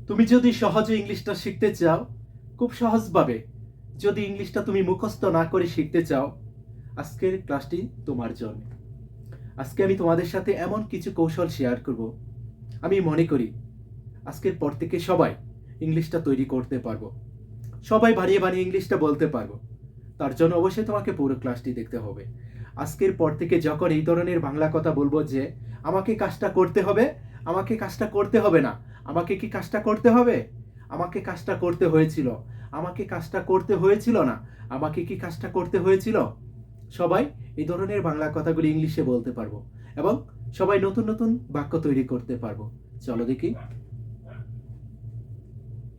তুমি যদি সহজে ইংলিশটা শিখতে চাও, খুব সহজভাবে, যদি ইংলিশটা তুমি মুখস্থ না করে শিখতে চাও, আজকের ক্লাসটি তোমার জন্য। আজকে আমি তোমাদের সাথে এমন কিছু কৌশল শেয়ার করব, আমি মনে করি আজকের পর থেকে সবাই ইংলিশটা তৈরি করতে পারবো, সবাই বানিয়ে বানিয়ে ইংলিশটা বলতে পারবো। তার জন্য অবশ্যই তোমাকে পুরো ক্লাসটি দেখতে হবে। আজকের পর থেকে যখন এই ধরনের বাংলা কথা বলবো যে আমাকে কাজটা করতে হবে, আমাকে কাজটা করতে হবে না, আমাকে কি কাজটা করতে হবে, আমাকে কাজটা করতে হয়েছিল, আমাকে কাজটা করতে হয়েছিল না, আমাকে কি কাজটা করতে হয়েছিল, সবাই এই ধরনের বাংলা কথাগুলি ইংলিশে বলতে পারবো এবং সবাই নতুন নতুন বাক্য তৈরি করতে পারবো। চলো দেখি।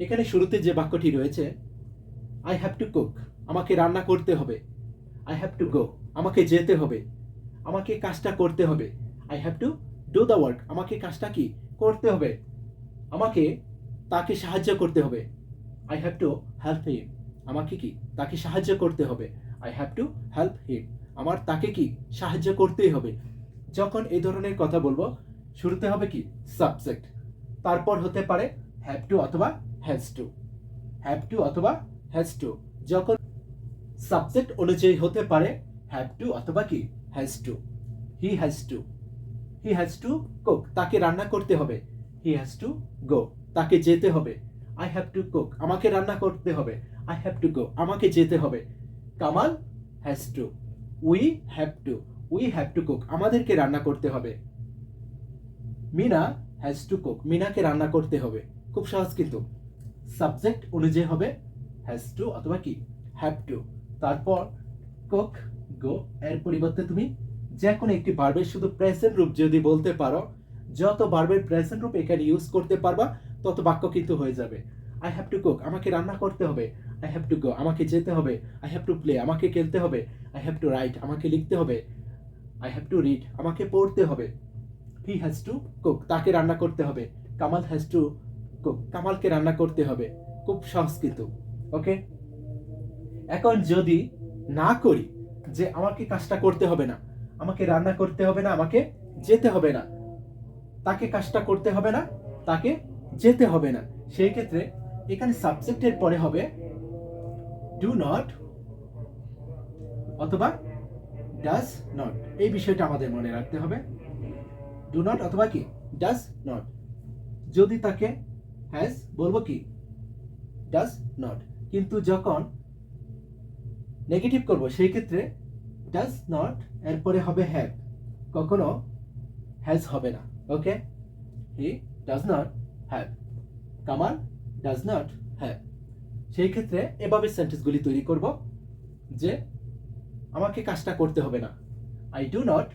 এখানে শুরুতে যে বাক্যটি রয়েছে, আই হ্যাভ টু কুক, আমাকে রান্না করতে হবে। আই হ্যাভ টু গো, আমাকে যেতে হবে, আমাকে কাজটা করতে হবে। I have to do the work, আমাকে কাজটা কি করতে হবে, আমাকে তাকে সাহায্য করতে হবে। I have to help him, আমাকে কি তাকে সাহায্য করতে হবে। I have to help him, আমার তাকে কি সাহায্য করতেই হবে। যখন এই ধরনের কথা বলবো, শুরুতে হবে কি সাবজেক্ট, তারপর হতে পারে হ্যাভ টু অথবা হ্যাজ টু, হ্যাভ টু অথবা হ্যাজ টু। যখন সাবজেক্ট অনুযায়ী হতে পারে হ্যাভ টু অথবা কি has to. He has to, he has to cook, তাকে রান্না করতে হবে। হি হ্যাজ টু গো, তাকে যেতে হবে। আই হ্যাভ টু কুক, আমাকে রান্না করতে হবে। আই হ্যাভ টু গো, আমাকে যেতে হবে। Kamal has to, we have to, we have to cook, আমাদেরকে রান্না করতে হবে। মিনা হ্যাজ টু কুক, মিনাকে রান্না করতে হবে। খুব সহজ কিন্তু। সাবজেক্ট অনুযায়ী হবে হ্যাজ টু অথবা কি হ্যাভ টু। তারপর কুক গো এর পরিবর্তে তুমি যে কোনো একটি ভার্বের শুধু প্রেজেন্ট রূপ যদি বলতে পারো, যত ভার্বের প্রেজেন্ট রূপ এখানে ইউজ করতে পারবা তত বাক্য কিন্তু হয়ে যাবে। আই হ্যাভ টু কুক, আমাকে রান্না করতে হবে। আই হ্যাভ টু গো, আমাকে যেতে হবে। আই হ্যাভ টু প্লে, আমাকে খেলতে হবে। আই হ্যাভ টু রাইট, আমাকে লিখতে হবে। আই হ্যাভ টু রিড, আমাকে পড়তে হবে। হি হ্যাজ টু কুক, তাকে রান্না করতে হবে। কামাল হ্যাজ টু কুক, কামালকে রান্না করতে হবে। খুব সহজ কিন্তু। ওকে, এখন যদি না করি যে আমাকে কাজটা করতে হবে না, আমাকে রান্না করতে হবে না, আমাকে যেতে হবে না, তাকে কাজটা করতে হবে না, তাকে যেতে হবে না, সেই ক্ষেত্রে এখানে সাবজেক্টের পরে হবে ডু নট অথবা ডাজ নট। এই বিষয়টা আমাদের মনে রাখতে হবে। ডু নট অথবা কি ডাজ নট। যদি তাকে হ্যাজ বলবো কি ডাজ নট, কিন্তু যখন নেগেটিভ করব সেই ক্ষেত্রে ডাজ নট এরপরে হবে হ্যাভ, কখনো হ্যাজ হবে না। Okay, he does not have, Kamal does not have. সেই ক্ষেত্রে এভাবে সেন্টেন্সগুলি তৈরি করব যে আমাকে কাজটা করতে হবে না। I do not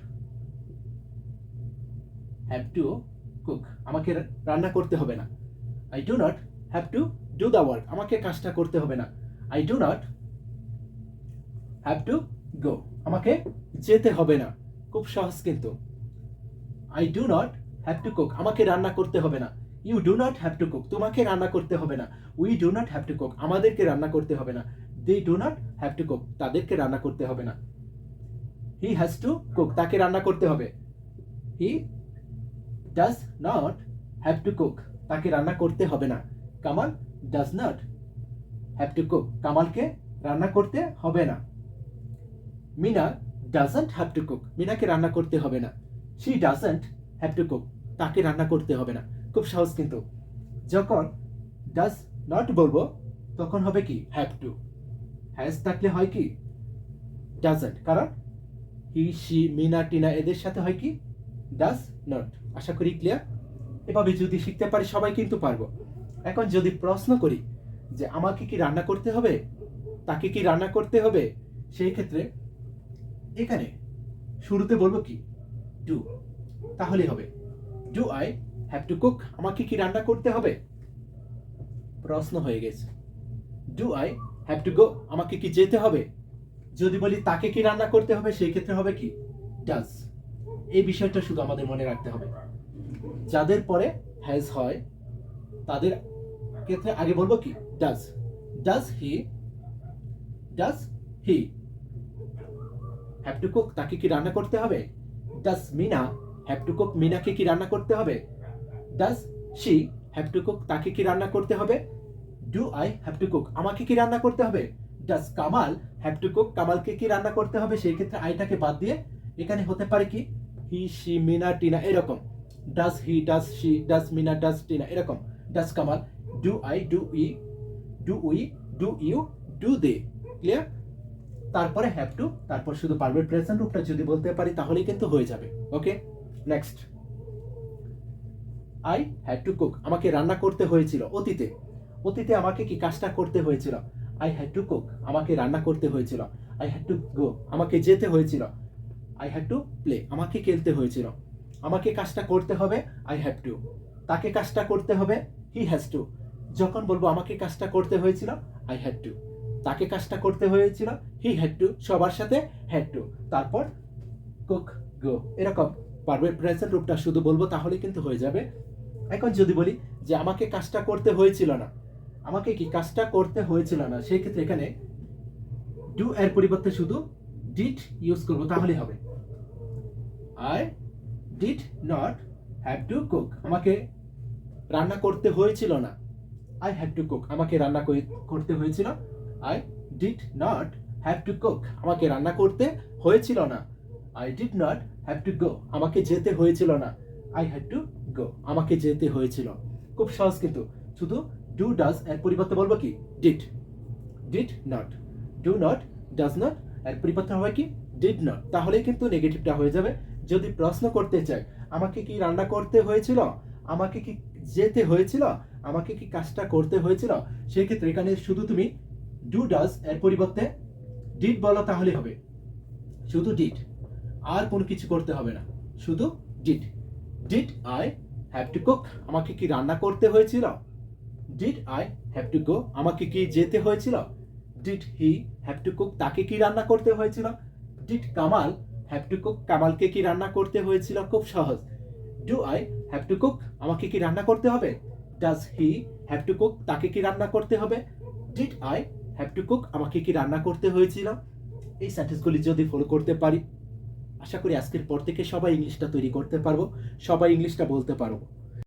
have to cook, আমাকে রান্না করতে হবে না। I do not have to do the work, আমাকে কাজটা করতে হবে না। I do not have to go, আমাকে যেতে হবে না। খুব সহজ কিন্তু। I do not have to cook, আমাকে রান্না করতে হবে না। You do not have to cook, তোমাকে রান্না করতে হবে না। We do not have to cook, আমাদেরকে রান্না করতে হবে না। They do not have to cook, তাদেরকে রান্না করতে হবে না। হি হ্যাজ টু কুক, তাকে রান্না করতে হবে। He does not have to cook, তাকে রান্না করতে হবে না। Kamal does not have to cook, কামালকে রান্না করতে হবে না। Mina doesn't have to cook, মিনাকে রান্না করতে হবে না। She doesn't have to cook, তাকে রান্না করতে হবে না। খুব সহজ কিন্তু। যখন ডাজ নট বলবো তখন হবে কি হ্যাভ টু। হ্যাজ থাকলে হয় কি ডাজন্ট, কারণ হি শি মিনা টিনা এদের সাথে হয় কি ডাজ নট। আশা করি ক্লিয়ার। এভাবে যদি শিখতে পারি সবাই কিন্তু পারবো। এখন যদি প্রশ্ন করি যে আমাকে কি রান্না করতে হবে, তাকে কি রান্না করতে হবে, সেই ক্ষেত্রে এখানে শুরুতে বলবো কি ডু, তাহলে হবে do I have to cook, আমাকে কি রান্না করতে হবে, প্রশ্ন হয়ে গেছে। Do I have to go, আমাকে কি যেতে হবে। যদি বলি তাকে কি রান্না করতে হবে, সেই ক্ষেত্রে হবে কি ডাজ। এই বিষয়টা শুধু আমাদের মনে রাখতে হবে। যাদের পরে হ্যাজ হয় তাদের ক্ষেত্রে আগে বলবো কি does. Does he, does he have to cook, তাকে কি রান্না করতে হবে। Does Mina have to cook, মিনাকে কি রান্না করতে হবে। Does she have to cook তাকে কি রান্না করতে হবে? Do I have to cook আমাকে কি রান্না করতে হবে? Does Kamal have to cook কামালকে কি রান্না করতে হবে? সেই ক্ষেত্রে আইটাকে বাদ দিয়ে এখানে হতে পারে কি হি, শি, মিনা, টিনা এরকম। Does he, does she, does Mina, does Tina এরকম। Does Kamal, do I, do we, do we, do you, do they. Clear? তারপরে হ্যাভ টু, তারপর শুধু পারফেক্ট প্রেজেন্ট রূপটা যদি বলতে পারি তাহলেই কিন্তু হয়ে যাবে। Okay, next. I had to cook আমাকে রান্না করতে হয়েছিল অতীতে। অতীতে আমাকে কি কাজটা করতে হয়েছিল? আই হ্যাড টু কুক আমাকে রান্না করতে হয়েছিল। আই হ্যাড টু গো আমাকে যেতে হয়েছিল। আই হ্যাড টু প্লে আমাকে খেলতে হয়েছিল। আমাকে কাজটা করতে হবে, আই হ্যাভ টু। তাকে কাজটা করতে হবে, হি হ্যাজ টু। যখন বলবো আমাকে কাজটা করতে হয়েছিল, আই হ্যাড টু। তাকে কাজটা করতে হয়েছিল, হি হ্যাড টু। সবার সাথে হ্যাড টু। তারপর কুক, গো এরকম পারফেক্ট প্রেজেন্ট রূপটা শুধু বলবো তাহলে কিন্তু হয়ে যাবে। এখন যদি বলি যে আমাকে কাজটা করতে হয়েছিল না, আমাকে কি কাজটা করতে হয়েছিল না, সেই ক্ষেত্রে এখানে ডু এর পরিবর্তে শুধু ডিড ইউজ করব তাহলেই হবে। I did not have to cook আমাকে রান্না করতে হয়েছিল না। আই হ্যাভ টু কুক আমাকে রান্না করতে হয়েছিল। I did not have to cook আমাকে রান্না করতে হয়েছিল না। I did not have to go আমাকে যেতে হয়েছিল না। আই হ্যাড টু গো আমাকে যেতে হয়েছিল। খুব সহজ কিন্তু, শুধু ডু ডাজ এর পরিবর্তে বলবো কি did. Did not, do not, does not এর পরিবর্তে হবে কি ডিড নট। তাহলেই কিন্তু নেগেটিভটা হয়ে যাবে। যদি প্রশ্ন করতে চাই আমাকে কি রান্না করতে হয়েছিল, আমাকে কি যেতে হয়েছিল, আমাকে কি কাজটা করতে হয়েছিল, সেই ক্ষেত্রে এখানে শুধু তুমি ডু ডাজ এর পরিবর্তে ডিড বলো তাহলে হবে। শুধু ডিড, আর কোনো কিছু করতে হবে না, শুধু did. Did I have to cook আমাকে কি রান্না করতে হয়েছিল? Did I have to go আমাকে কি যেতে হয়েছিল? Did he have to cook তাকে কি রান্না করতে হয়েছিল? Did Kamal have to cook কামালকে কি রান্না করতে হয়েছিল? খুব সহজ। Do I have to cook আমাকে কি রান্না করতে হবে? Does he have to cook তাকে কি রান্না করতে হবে? Did I have to cook আমাকে কি রান্না করতে হয়েছিল? এই সেন্টেন্সগুলি যদি ফলো করতে পারি, আশা করি আজকের পর থেকে সবাই ইংলিশটা তৈরি করতে পারবো, সবাই ইংলিশটা বলতে পারবো।